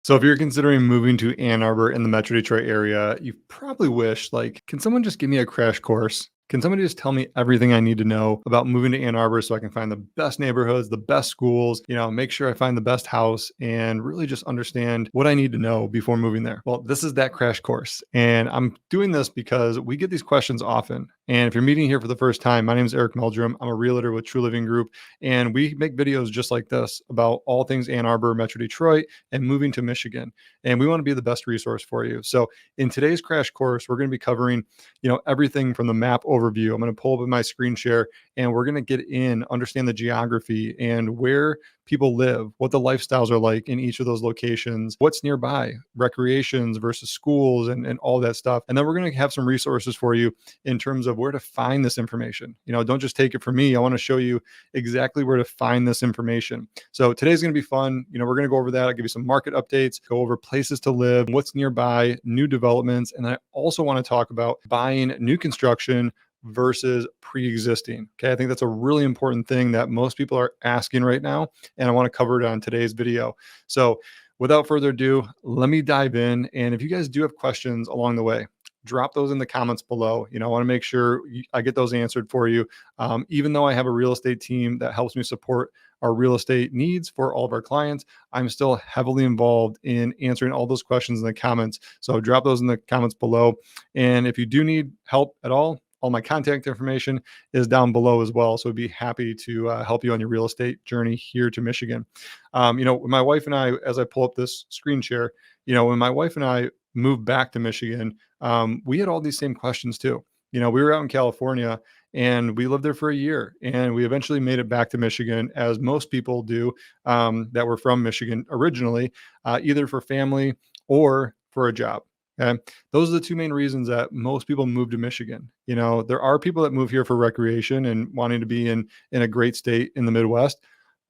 So if you're considering moving to Ann Arbor in the Metro Detroit area, you probably wish, like, can someone just give me a crash course? Can somebody just tell me everything I need to know about moving to Ann Arbor so I can find the best neighborhoods, the best schools, make sure I find the best house and really just understand what I need to know before moving there? Well, this is that crash course. And I'm doing this because we get these questions often. And if you're meeting here for the first time, my name is Eric Meldrum. I'm a realtor with True Living Group, and we make videos just like this about all things Ann Arbor, Metro Detroit, and moving to Michigan. And we want to be the best resource for you. So in today's crash course, we're going to be covering, everything from the map overview. I'm going to pull up my screen share and we're going to get in, understand the geography and where people live, what the lifestyles are like in each of those locations, what's nearby, recreations versus schools and all that stuff. And then we're going to have some resources for you in terms of where to find this information. Don't just take it from me. I want to show you exactly where to find this information. So today's going to be fun. We're going to go over that. I'll give you some market updates, go over places to live, what's nearby, new developments. And I also want to talk about buying new construction versus pre-existing. Okay. I think that's a really important thing that most people are asking right now. And I want to cover it on today's video. So without further ado, let me dive in. And if you guys do have questions along the way, drop those in the comments below. I want to make sure I get those answered for you. Even though I have a real estate team that helps me support our real estate needs for all of our clients, I'm still heavily involved in answering all those questions in the comments. So drop those in the comments below. And if you do need help at all my contact information is down below as well. So I'd be happy to help you on your real estate journey here to Michigan. When my wife and I, as I pull up this screen share, when my wife and I moved back to Michigan, we had all these same questions too. We were out in California and we lived there for a year and we eventually made it back to Michigan, as most people do that were from Michigan originally, either for family or for a job. Okay. Those are the two main reasons that most people move to Michigan. There are people that move here for recreation and wanting to be in a great state in the Midwest,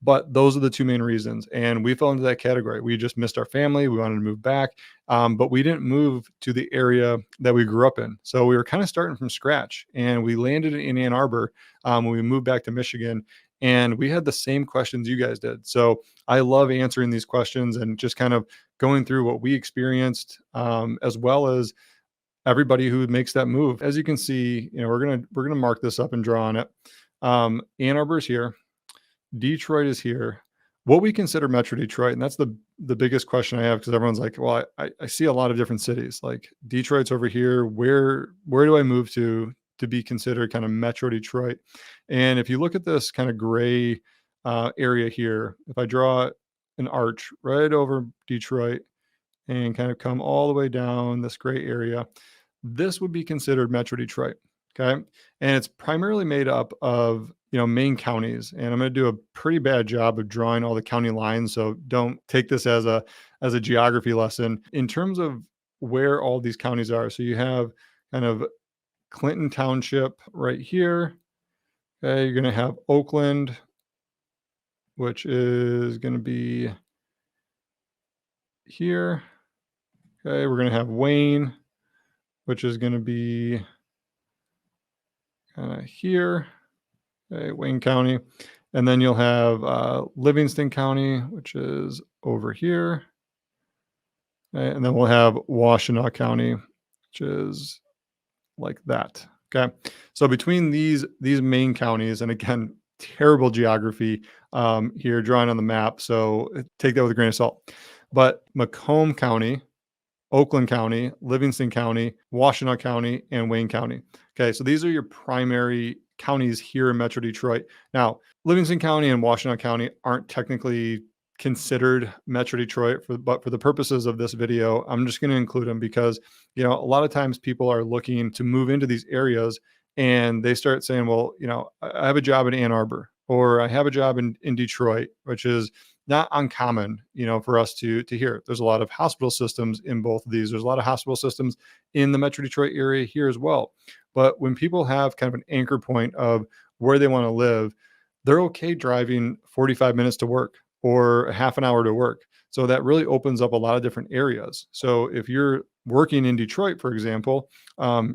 but those are the two main reasons. And we fell into that category. We just missed our family. We wanted to move back, but we didn't move to the area that we grew up in. So we were kind of starting from scratch, and we landed in Ann Arbor when we moved back to Michigan. And we had the same questions you guys did. So I love answering these questions and just kind of going through what we experienced, as well as everybody who makes that move. As you can see, we're gonna mark this up and draw on it. Ann Arbor is here. Detroit is here. What we consider Metro Detroit, and that's the biggest question I have, because everyone's like, well, I see a lot of different cities. Like Detroit's over here. Where do I move to be considered kind of Metro Detroit? And if you look at this kind of gray area here, if I draw an arch right over Detroit and kind of come all the way down this gray area, this would be considered Metro Detroit. Okay. And it's primarily made up of, main counties. And I'm going to do a pretty bad job of drawing all the county lines. So don't take this as a geography lesson in terms of where all these counties are. So you have kind of Clinton Township right here. Okay. You're going to have Oakland, which is going to be here. Okay. We're going to have Wayne, which is going to be kind of here. Okay, Wayne County. And then you'll have Livingston County, which is over here. Okay, and then we'll have Washtenaw County, which is like that. Okay. So between these main counties, and again, terrible geography here drawing on the map, so take that with a grain of salt. But Macomb County, Oakland County, Livingston County, Washtenaw County, and Wayne County. Okay, so these are your primary counties here in Metro Detroit. Now, Livingston County and Washtenaw County aren't technically considered Metro Detroit, but for the purposes of this video, I'm just going to include them because, a lot of times people are looking to move into these areas and they start saying, well, I have a job in Ann Arbor, or I have a job in Detroit, which is not uncommon, for us to hear. There's a lot of hospital systems in both of these. There's a lot of hospital systems in the Metro Detroit area here as well. But when people have kind of an anchor point of where they want to live, they're okay driving 45 minutes to work or a half an hour to work. So that really opens up a lot of different areas. So if you're working in Detroit, for example,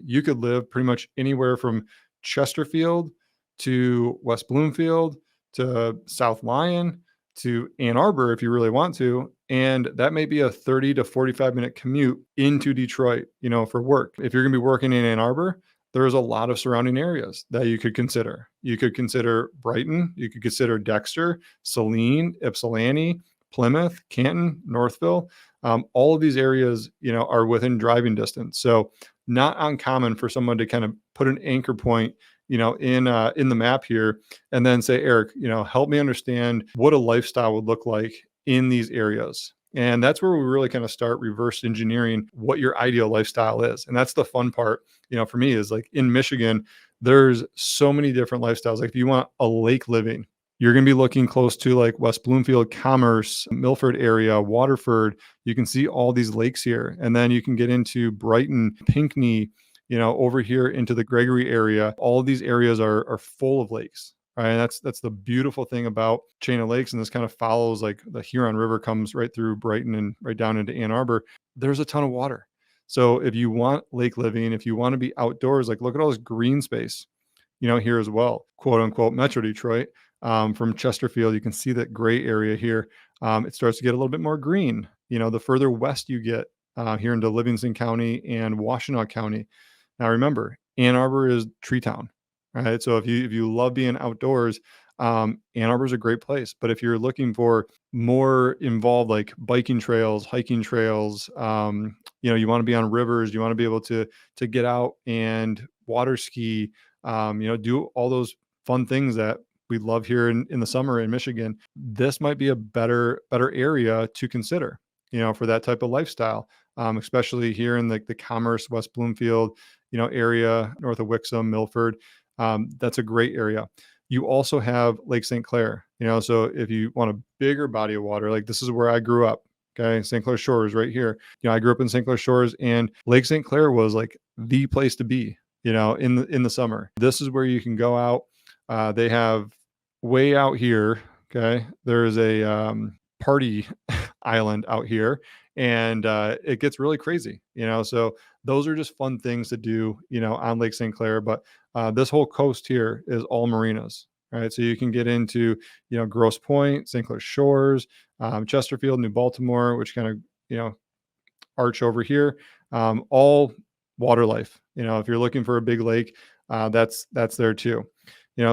you could live pretty much anywhere from Chesterfield to West Bloomfield to South Lyon to Ann Arbor if you really want to. And that may be a 30 to 45-minute commute into Detroit, for work. If you're going to be working in Ann Arbor, there's a lot of surrounding areas that you could consider. You could consider Brighton, you could consider Dexter, Saline, Ypsilanti, Plymouth, Canton, Northville. All of these areas, are within driving distance. So not uncommon for someone to kind of put an anchor point, in the map here, and then say, Eric, help me understand what a lifestyle would look like in these areas. And that's where we really kind of start reverse engineering what your ideal lifestyle is. And that's the fun part, for me is like in Michigan, there's so many different lifestyles. Like if you want a lake living, you're going to be looking close to like West Bloomfield, Commerce, Milford area, Waterford. You can see all these lakes here. And then you can get into Brighton, Pinckney, over here into the Gregory area. All of these areas are full of lakes. Right. And that's the beautiful thing about Chain of Lakes. And this kind of follows like the Huron River comes right through Brighton and right down into Ann Arbor. There's a ton of water. So if you want lake living, if you want to be outdoors, like look at all this green space, here as well, quote unquote, Metro Detroit. From Chesterfield, you can see that gray area here. It starts to get a little bit more green. The further west you get here into Livingston County and Washtenaw County. Now remember, Ann Arbor is tree town, right? So if you love being outdoors, Ann Arbor is a great place. But if you're looking for more involved, like biking trails, hiking trails, you want to be on rivers, you want to be able to get out and water ski, do all those fun things that we love here in the summer in Michigan. This might be a better area to consider, for that type of lifestyle, especially here in the Commerce, West Bloomfield, area north of Wixom, Milford. That's a great area. You also have Lake St. Clair, so if you want a bigger body of water, like this is where I grew up. Okay. St. Clair Shores right here. I grew up in St. Clair Shores, and Lake St. Clair was like the place to be, in the summer. This is where you can go out. They have way out here. Okay. There's a party island out here, and it gets really crazy, so those are just fun things to do, on Lake St. Clair. But this whole coast here is all marinas, right? So you can get into, Grosse Pointe, St. Clair Shores, Chesterfield, New Baltimore, which kind of, arch over here, all water life. If you're looking for a big lake, that's there too.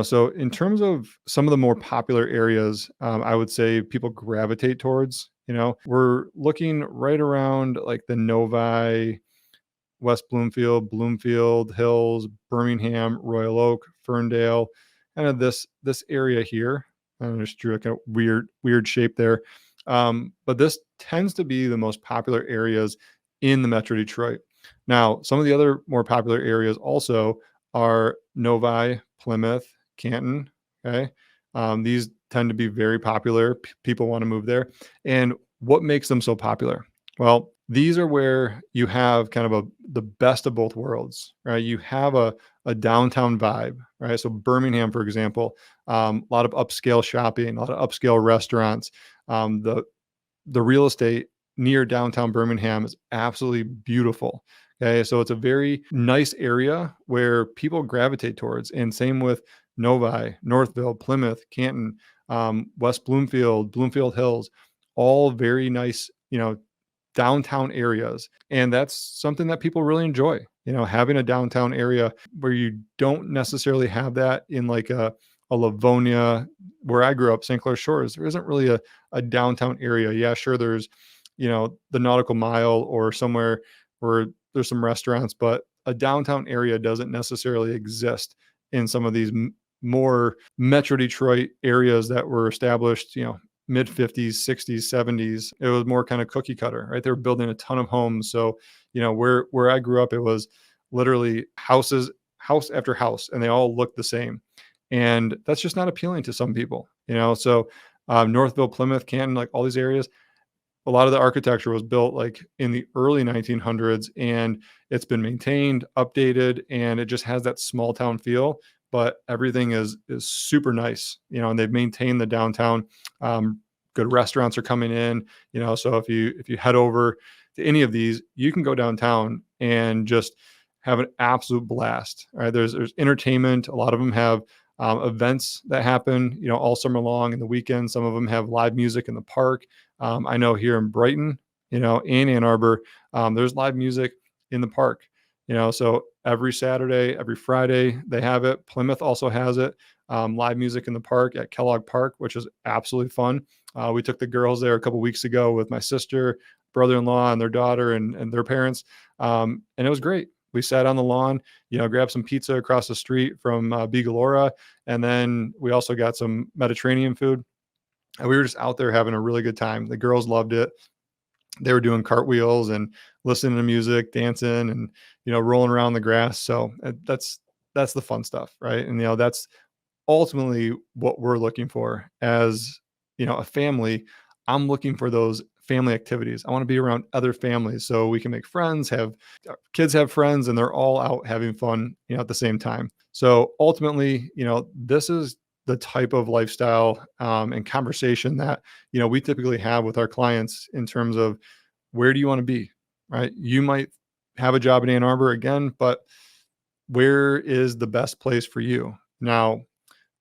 So in terms of some of the more popular areas, I would say people gravitate towards, we're looking right around like the Novi, West Bloomfield, Bloomfield Hills, Birmingham, Royal Oak, Ferndale, kind of this area here. I just drew like a weird shape there. But this tends to be the most popular areas in the Metro Detroit. Now, some of the other more popular areas also are Novi, Plymouth, Canton. Okay. These tend to be very popular. People want to move there. And what makes them so popular? Well, these are where you have kind of the best of both worlds, right? You have a downtown vibe, right? So Birmingham, for example, a lot of upscale shopping, a lot of upscale restaurants. The real estate near downtown Birmingham is absolutely beautiful. Okay, so it's a very nice area where people gravitate towards. And same with Novi, Northville, Plymouth, Canton, West Bloomfield, Bloomfield Hills, all very nice, downtown areas. And that's something that people really enjoy, having a downtown area where you don't necessarily have that in like a Livonia, where I grew up, St. Clair Shores. There isn't really a downtown area. Yeah, sure, there's, the Nautical Mile or somewhere where there's some restaurants, but a downtown area doesn't necessarily exist in some of these more Metro Detroit areas that were established, mid 50s, 60s, 70s. It was more kind of cookie cutter, right? They were building a ton of homes. So, where I grew up, it was literally house after house, and they all looked the same. And that's just not appealing to some people, So Northville, Plymouth, Canton, like all these areas, a lot of the architecture was built like in the early 1900s, and it's been maintained, updated, and it just has that small town feel. But everything is super nice, and they've maintained the downtown. Good restaurants are coming in, so if you head over to any of these, you can go downtown and just have an absolute blast. All right, there's entertainment. A lot of them have events that happen, all summer long and the weekend. Some of them have live music in the park. I know here in Brighton, in Ann Arbor, there's live music in the park. So every Saturday, every Friday, they have it. Plymouth also has it. Live music in the park at Kellogg Park, which is absolutely fun. We took the girls there a couple weeks ago with my sister, brother-in-law, and their daughter, and their parents, and it was great. We sat on the lawn, grabbed some pizza across the street from Bigalora, and then we also got some Mediterranean food. And we were just out there having a really good time. The girls loved it. They were doing cartwheels and listening to music, dancing, and rolling around the grass. So that's the fun stuff, right? And that's ultimately what we're looking for as a family. I'm looking for those family activities. I want to be around other families so we can make friends, have kids have friends, and they're all out having fun, at the same time. So ultimately, this is the type of lifestyle and conversation that we typically have with our clients in terms of where do you want to be, right? You might have a job in Ann Arbor again, but where is the best place for you? Now,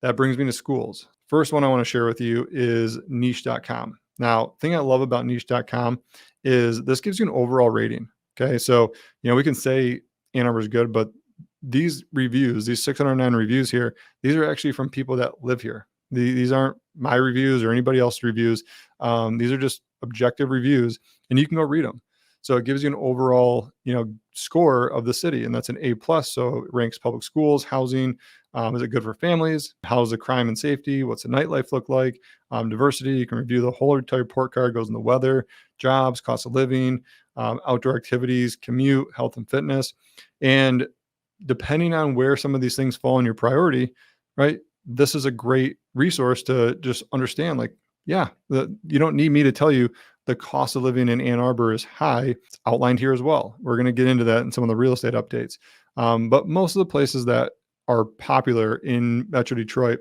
that brings me to schools. First one I want to share with you is niche.com. Now, thing I love about niche.com is this gives you an overall rating. Okay. So, we can say Ann Arbor is good, but these reviews, these 609 reviews here, these are actually from people that live here. These aren't my reviews or anybody else's reviews. These are just objective reviews, and you can go read them. So it gives you an overall, score of the city, and that's an A plus. So it ranks public schools, housing. Is it good for families? How's the crime and safety? What's the nightlife look like? Diversity. You can review the whole entire report card. Goes in the weather, jobs, cost of living, outdoor activities, commute, health and fitness, and depending on where some of these things fall in your priority, right? This is a great resource to just understand. Like, yeah, you don't need me to tell you the cost of living in Ann Arbor is high. It's outlined here as well. We're going to get into that in some of the real estate updates. But most of the places that are popular in Metro Detroit,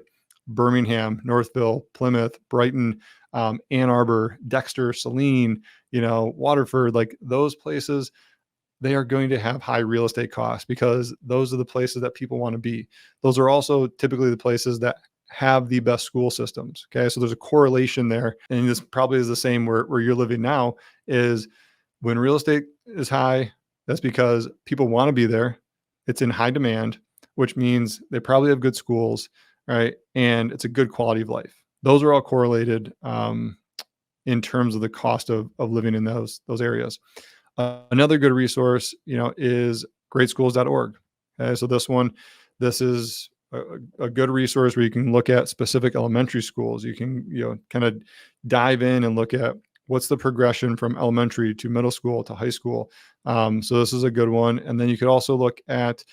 Birmingham, Northville, Plymouth, Brighton, Ann Arbor, Dexter, Saline, Waterford, like those places, they are going to have high real estate costs because those are the places that people want to be. Those are also typically the places that have the best school systems. Okay. So there's a correlation there. And this probably is the same where you're living now is when real estate is high, that's because people want to be there. It's in high demand, which means they probably have good schools, right? And it's a good quality of life. Those are all correlated in terms of the cost of living in those areas. Another good resource, is greatschools.org. Okay, so this is a good resource where you can look at specific elementary schools. You can, kind of dive in and look at what's the progression from elementary to middle school to high school. So this is a good one. And then you could also look at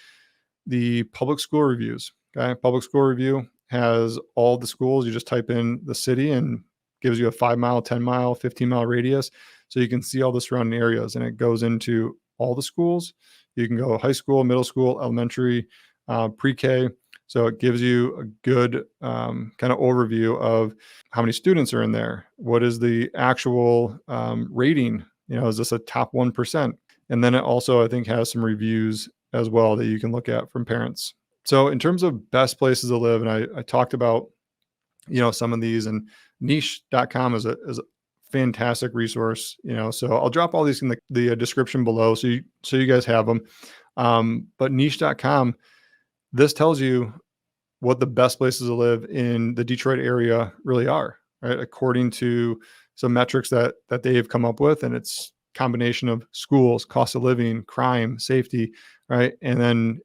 the public school reviews. Okay, public school review has all the schools. You just type in the city and gives you a 5 mile, 10 mile, 15 mile radius. So you can see all the surrounding areas, and it goes into all the schools. You can go high school, middle school, elementary, pre-K. So it gives you a good kind of overview of how many students are in there. What is the actual rating? Is this a top 1%? And then it also, I think, has some reviews as well that you can look at from parents. So in terms of best places to live, and I talked about, some of these, and niche.com is a fantastic resource, so I'll drop all these in the description below. So you guys have them. But niche.com, this tells you what the best places to live in the Detroit area really are, right? According to some metrics that they have come up with, and it's combination of schools, cost of living, crime, safety, right? And then,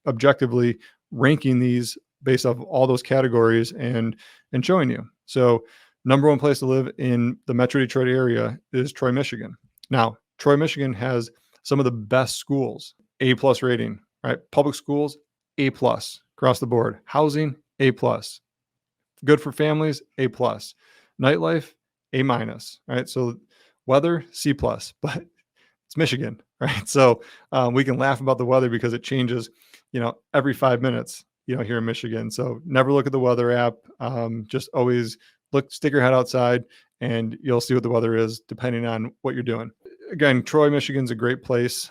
objectively ranking these based off all those categories and showing you. So number one place to live in the Metro Detroit area is Troy, Michigan. Now, Troy, Michigan has some of the best schools, A+ rating, right? Public schools, A+ across the board. Housing, A+. Good for families, A+. Nightlife, A-, right? So weather, C+, but it's Michigan, right? So we can laugh about the weather because it changes, every 5 minutes, here in Michigan. So never look at the weather app. Just always stick your head outside, and you'll see what the weather is depending on what you're doing. Again, Troy, Michigan's a great place.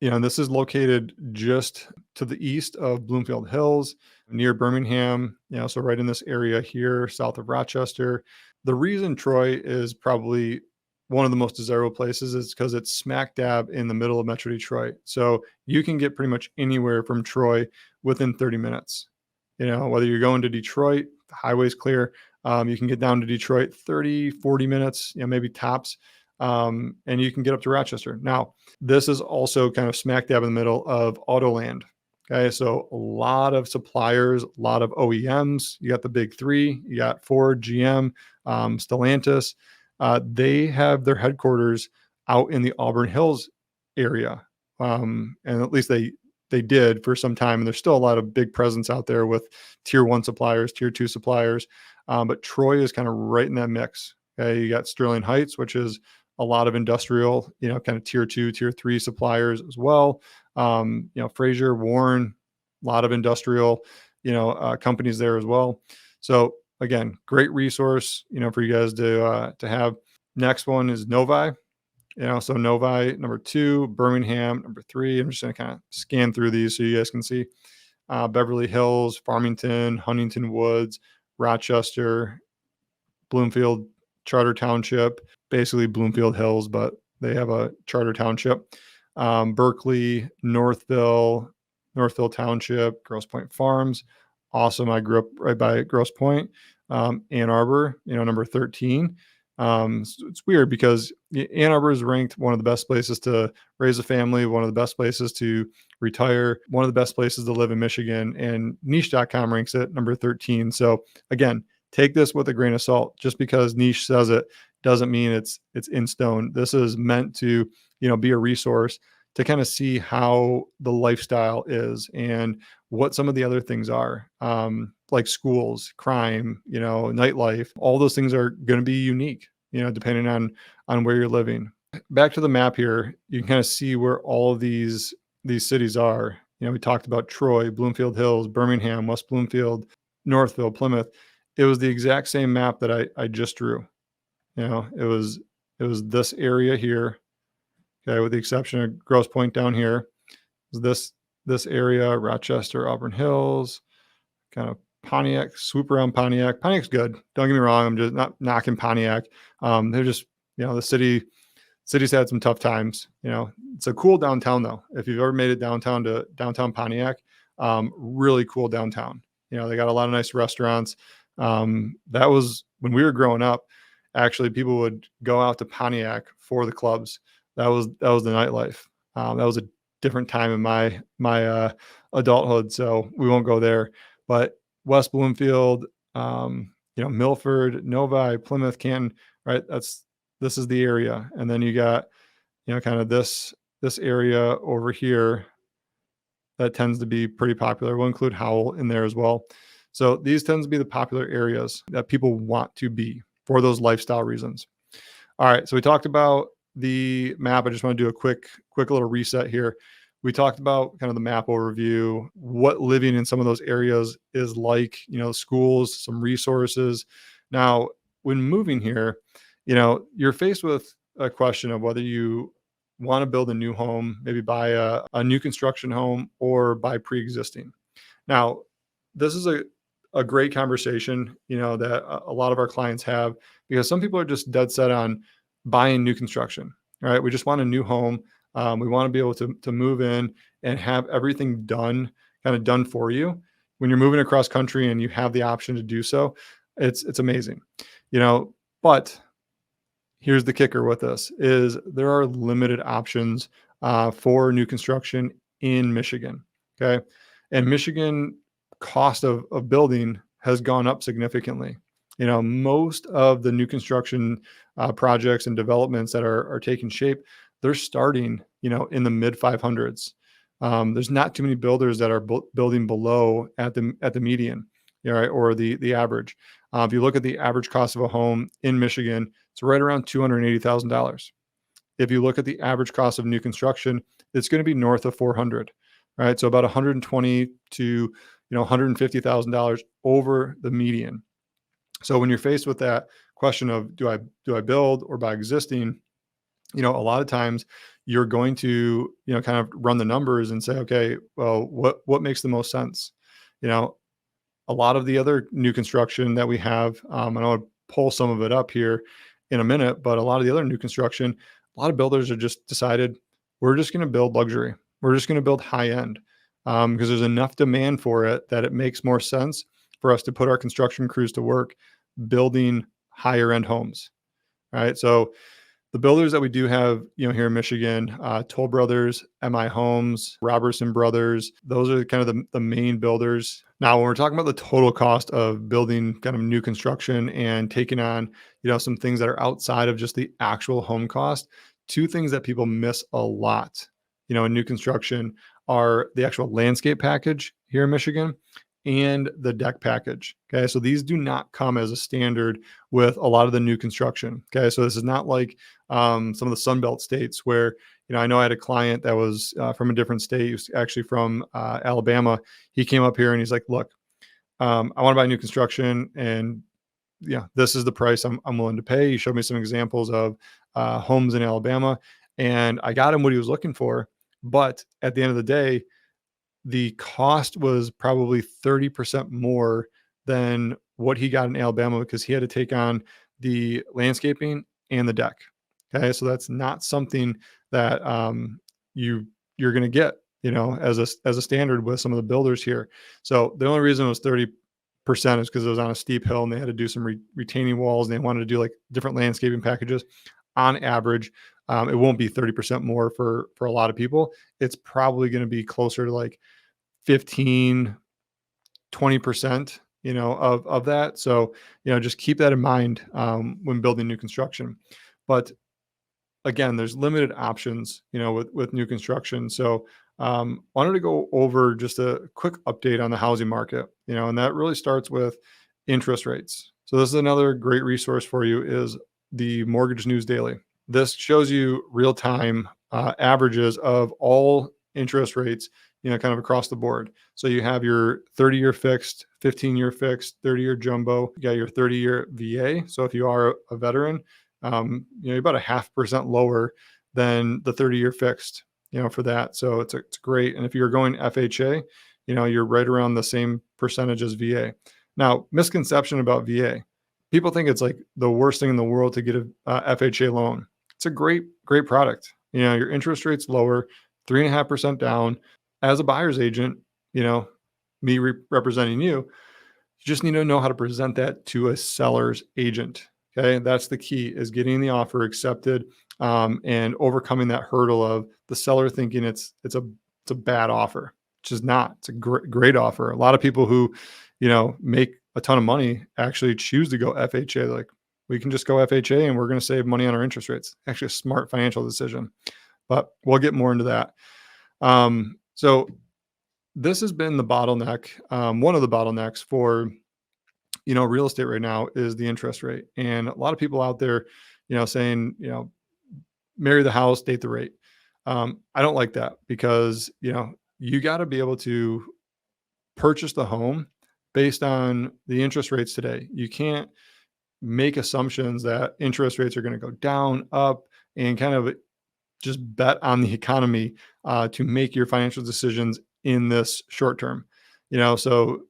And this is located just to the east of Bloomfield Hills, near Birmingham, so right in this area here, south of Rochester. The reason Troy is probably one of the most desirable places is because it's smack dab in the middle of Metro Detroit. So you can get pretty much anywhere from Troy within 30 minutes. Whether you're going to Detroit, the highway's clear. You can get down to Detroit 30, 40 minutes, maybe tops. And you can get up to Rochester. Now, this is also kind of smack dab in the middle of Autoland. Okay, so a lot of suppliers, a lot of OEMs. You got the big three. You got Ford, GM, Stellantis. They have their headquarters out in the Auburn Hills area, and at least they did for some time. And there's still a lot of big presence out there with tier one suppliers, tier two suppliers. But Troy is kind of right in that mix. Okay, you got Sterling Heights, which is a lot of industrial, kind of tier two, tier three suppliers as well. Fraser, Warren, a lot of industrial, companies there as well. So again, great resource, for you guys to have. Next one is Novi. So Novi, number 2, Birmingham, number 3. I'm just going to kind of scan through these so you guys can see. Beverly Hills, Farmington, Huntington Woods, Rochester, Bloomfield, Charter Township, basically Bloomfield Hills, but they have a charter township. Berkeley, Northville Township, Grosse Pointe Farms. Awesome. I grew up right by Grosse Pointe. Ann Arbor, number 13. It's weird because Ann Arbor is ranked one of the best places to raise a family, one of the best places to retire, one of the best places to live in Michigan, and niche.com ranks it number 13. So again, take this with a grain of salt. Just because niche says it doesn't mean it's in stone. This is meant to, be a resource to kind of see how the lifestyle is and what some of the other things are, like schools, crime, nightlife. All those things are going to be unique, depending on where you're living. Back to the map here, you can kind of see where all of these cities are. We talked about Troy, Bloomfield Hills, Birmingham, West Bloomfield, Northville, Plymouth. It was the exact same map that I just drew. It was this area here. Okay, with the exception of Grosse Pointe down here. It was this area, Rochester, Auburn Hills, kind of Pontiac, swoop around Pontiac. Pontiac's good. Don't get me wrong. I'm just not knocking Pontiac. They're just, the city's had some tough times. It's a cool downtown though. If you've ever made it downtown to downtown Pontiac, really cool downtown. They got a lot of nice restaurants. That was when we were growing up. Actually, people would go out to Pontiac for the clubs. That was the nightlife. That was a different time in my adulthood, so we won't go there. But West Bloomfield, Milford, Novi, Plymouth, Canton, right? This is the area, and then you got kind of this area over here that tends to be pretty popular. We'll include Howell in there as well. So these tend to be the popular areas that people want to be for those lifestyle reasons. All right, so we talked about the map. I just want to do a quick little reset here. We talked about kind of the map overview, what living in some of those areas is like, schools, some resources. Now, when moving here, you're faced with a question of whether you want to build a new home, maybe buy a new construction home or buy pre-existing. Now, this is a great conversation, that a lot of our clients have, because some people are just dead set on buying new construction, right? We just want a new home. We want to be able to move in and have everything done for you. When you're moving across country and you have the option to do so, it's amazing, but here's the kicker with this is there are limited options for new construction in Michigan. Okay. And Michigan cost of building has gone up significantly. Most of the new construction projects and developments that are taking shape, they're starting, in the mid 500s. There's not too many builders that are building below at the median, right, or the average. If you look at the average cost of a home in Michigan, it's right around $280,000. If you look at the average cost of new construction, it's going to be north of 400, right? So about 120 to $150,000 over the median. So when you're faced with that question of do I build or buy existing, A lot of times you're going to, kind of run the numbers and say, okay, well, what makes the most sense? You know, a lot of the other new construction that we have, and I'll pull some of it up here in a minute, but a lot of the other new construction, a lot of builders are just decided we're just going to build luxury. We're just going to build high end because there's enough demand for it that it makes more sense for us to put our construction crews to work building higher end homes. Right. So the builders that we do have, here in Michigan, Toll Brothers, MI Homes, Robertson Brothers, those are kind of the main builders. Now, when we're talking about the total cost of building kind of new construction and taking on, some things that are outside of just the actual home cost, two things that people miss a lot, in new construction are the actual landscape package here in Michigan and the deck package. Okay. So these do not come as a standard with a lot of the new construction. Okay. So this is not like some of the Sunbelt states where, I know I had a client that was from a different state. He was actually from Alabama. He came up here and he's like, look, I want to buy new construction and yeah, this is the price I'm willing to pay. He showed me some examples of homes in Alabama and I got him what he was looking for. But at the end of the day, the cost was probably 30% more than what he got in Alabama because he had to take on the landscaping and the deck. Okay, so that's not something that you're going to get, as a standard with some of the builders here. So the only reason it was 30% is because it was on a steep hill and they had to do some retaining walls and they wanted to do like different landscaping packages. On average, it won't be 30% more for a lot of people. It's probably going to be closer to like 15, 20%, of that. So, just keep that in mind when building new construction. But again, there's limited options, with new construction. So, wanted to go over just a quick update on the housing market, and that really starts with interest rates. So this is another great resource for you is the Mortgage News Daily. This shows you real time averages of all interest rates, kind of across the board. So you have your 30-year fixed, 15-year fixed, 30-year jumbo. You got your 30-year VA. So if you are a veteran, you're about 0.5% lower than the 30-year fixed, for that. So it's great. And if you're going FHA, you're right around the same percentage as VA. Now, misconception about VA. People think it's like the worst thing in the world to get a FHA loan. It's a great, great product. Your interest rate's lower, 3.5% down. As a buyer's agent, me representing you, you just need to know how to present that to a seller's agent. Okay, that's the key is getting the offer accepted and overcoming that hurdle of the seller thinking it's a bad offer, which is not. It's a great offer. A lot of people who, make a ton of money actually choose to go FHA. They're like, we can just go FHA and we're going to save money on our interest rates. Actually, a smart financial decision, but we'll get more into that. So this has been the bottleneck. One of the bottlenecks for real estate right now is the interest rate. And a lot of people out there, saying, marry the house, date the rate. I don't like that because, you got to be able to purchase the home based on the interest rates today. You can't make assumptions that interest rates are going to go down, up, and kind of just bet on the economy to make your financial decisions in this short term. So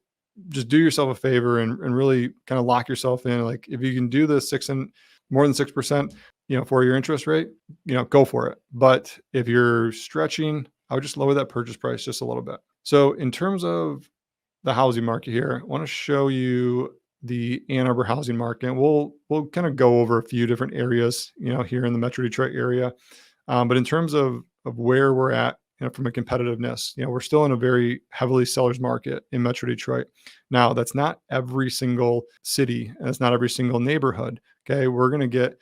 just do yourself a favor and really kind of lock yourself in. Like if you can do the more than 6%, for your interest rate, go for it. But if you're stretching, I would just lower that purchase price just a little bit. So in terms of the housing market here, I want to show you the Ann Arbor housing market. And we'll kind of go over a few different areas, here in the Metro Detroit area. But in terms of where we're at, from a competitiveness, we're still in a very heavily seller's market in Metro Detroit. Now, that's not every single city and it's not every single neighborhood. Okay. We're going to get,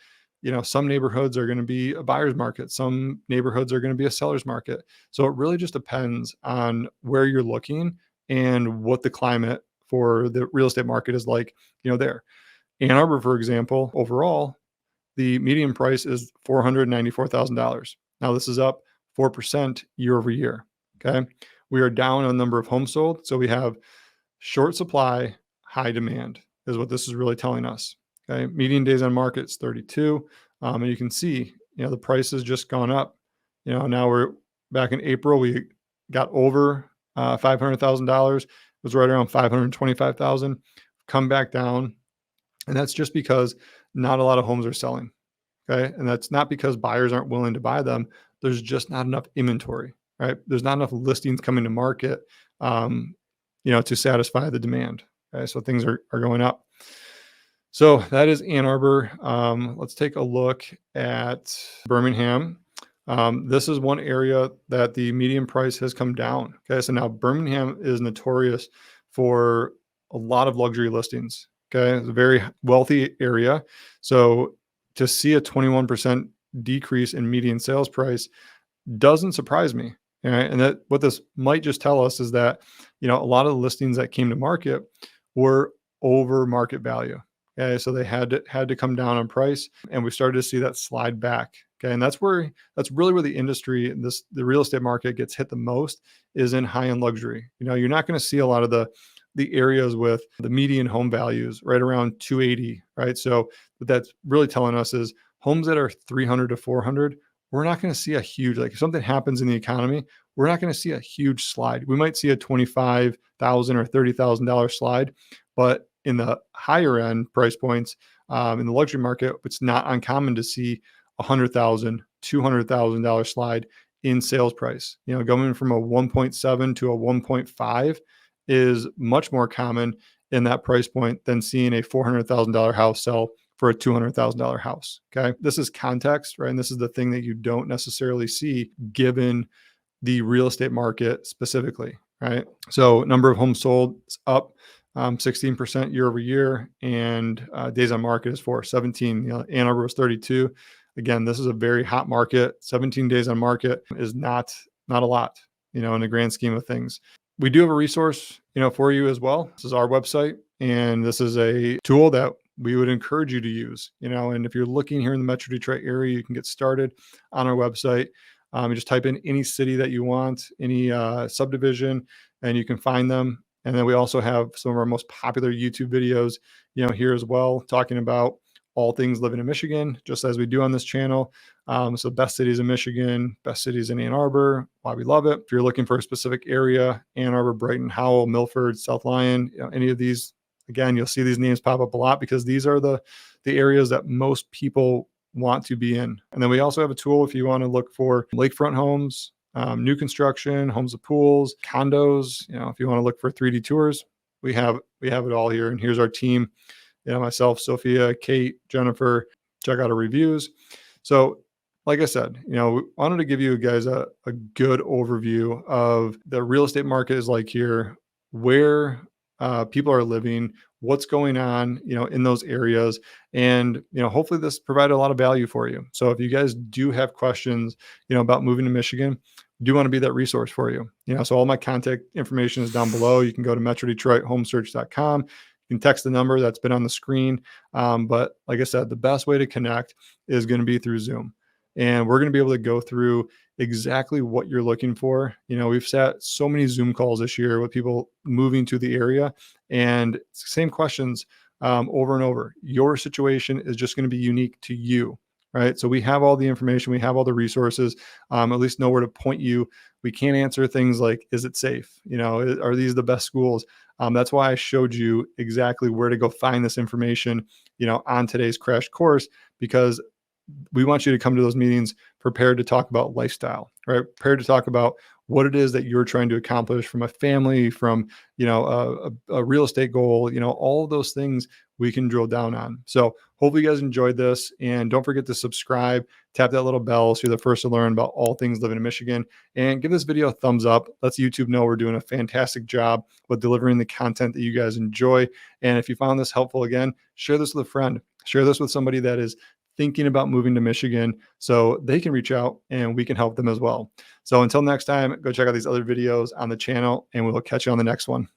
some neighborhoods are going to be a buyer's market. Some neighborhoods are going to be a seller's market. So it really just depends on where you're looking and what the climate for the real estate market is like, there. Ann Arbor, for example, overall, the median price is $494,000. Now, this is up 4% year over year. Okay. We are down on number of homes sold. So we have short supply, high demand is what this is really telling us. Okay. Median days on market is 32. And you can see, the price has just gone up. Now we're back in April, we got over $500,000. It was right around 525,000. Come back down, and that's just because not a lot of homes are selling. Okay. And that's not because buyers aren't willing to buy them. There's just not enough inventory, right? There's not enough listings coming to market, um, to satisfy the demand. Okay. So things are going up. So that is Ann Arbor. Let's take a look at Birmingham. This is one area that the median price has come down. Okay. So now Birmingham is notorious for a lot of luxury listings. Okay. It's a very wealthy area. So to see a 21% decrease in median sales price doesn't surprise me. All right. And that what this might just tell us is that, a lot of the listings that came to market were over market value. Okay. So they had to come down on price, and we started to see that slide back. Okay. And that's really where the industry, the real estate market gets hit the most, is in high-end luxury. You're not going to see a lot of the areas with the median home values right around 280, right? So what that's really telling us is homes that are 300 to 400, we're not going to see a huge, like if something happens in the economy, we're not going to see a huge slide. We might see a $25,000 or $30,000 slide, but in the higher end price points, in the luxury market, it's not uncommon to see $100,000, $200,000 slide in sales price. Going from a 1.7 to a 1.5 is much more common in that price point than seeing a $400,000 house sell for a $200,000 house. Okay. This is context, right? And this is the thing that you don't necessarily see given the real estate market specifically, right? So number of homes sold is up 16% year over year, and days on market is 17. Ann Arbor was 32. Again, this is a very hot market. 17 days on market is not a lot, in the grand scheme of things. We do have a resource, for you as well. This is our website, and this is a tool that we would encourage you to use, and if you're looking here in the Metro Detroit area, you can get started on our website. You just type in any city that you want, any subdivision, and you can find them. And then we also have some of our most popular YouTube videos, here as well, talking about all things living in Michigan, just as we do on this channel. So best cities in Michigan, best cities in Ann Arbor, why we love it. If you're looking for a specific area, Ann Arbor, Brighton, Howell, Milford, South Lyon, any of these, again, you'll see these names pop up a lot because these are the areas that most people want to be in. And then we also have a tool if you want to look for lakefront homes, new construction, homes with pools, condos. If you want to look for 3D tours, we have it all here. And here's our team. Myself, Sophia, Kate, Jennifer, check out our reviews. So like I said, we wanted to give you guys a good overview of the real estate market is like here, where people are living, what's going on, in those areas. And, hopefully this provided a lot of value for you. So if you guys do have questions, about moving to Michigan, do want to be that resource for you. So all my contact information is down below. You can go to metrodetroithomesearch.com. You can text the number that's been on the screen. But like I said, the best way to connect is going to be through Zoom. And we're going to be able to go through exactly what you're looking for. We've sat so many Zoom calls this year with people moving to the area, and same questions over and over. Your situation is just going to be unique to you, right? So we have all the information, we have all the resources, at least know where to point you. We can't answer things like, is it safe? Are these the best schools? That's why I showed you exactly where to go find this information, on today's crash course, because we want you to come to those meetings prepared to talk about lifestyle, right? Prepared to talk about what it is that you're trying to accomplish from a family, from, a real estate goal, all of those things we can drill down on. So hopefully you guys enjoyed this, and don't forget to subscribe, tap that little bell so you're the first to learn about all things living in Michigan, and give this video a thumbs up. Let's YouTube know we're doing a fantastic job with delivering the content that you guys enjoy. And if you found this helpful, again, share this with a friend, share this with somebody that is thinking about moving to Michigan so they can reach out and we can help them as well. So until next time, go check out these other videos on the channel, and we'll catch you on the next one.